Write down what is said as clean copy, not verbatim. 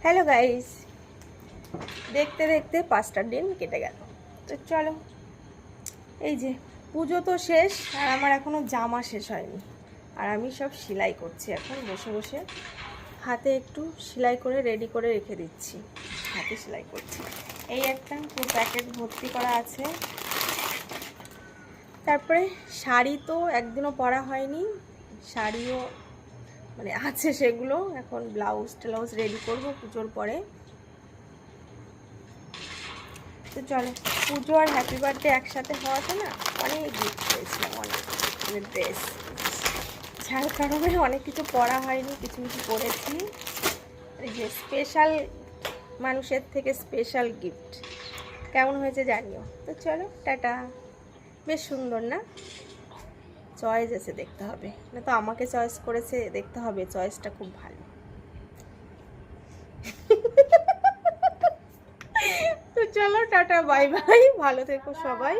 Hello guys, দেখতে দেখতে 5টা দিন কেটে গেল। তো চলো, এই যে পুজো তো শেষ আর আমার এখনো জামা শেষ হয়নি। আর আমি সব সেলাই করছি এখন বসে বসে, হাতে একটু সেলাই করে রেডি করে রেখে দিচ্ছি। হাতে সেলাই করছি। এই একটা পুরো প্যাকেট ভর্তি করা আছে। তারপরে শাড়ি তো একদিনও পরা হয়নি, শাড়িও মানে আছে, সেগুলো এখন ব্লাউজ টেলাউজ রেডি করব পুজোর পরে। তো চলো, পুজো আর হ্যাপি বার্থডে একসাথে হওয়াতে না অনেক গিফট পেয়েছিলাম, অনেক মানে ড্রেস, যার কারণে অনেক কিছু পরা হয়নি, কিছু কিছু পরেছি। এই যে স্পেশাল মানুষের থেকে স্পেশাল গিফট কেমন হয়েছে জানিও। তো চলো টাটা। বেশ সুন্দর না? চয়েস এসে দেখতে হবে, না তো আমাকে চয়েস করেছে, দেখতে হবে চয়েসটা খুব ভালো। তো চলো টাটা, বাই বাই, ভালো থেকো সবাই।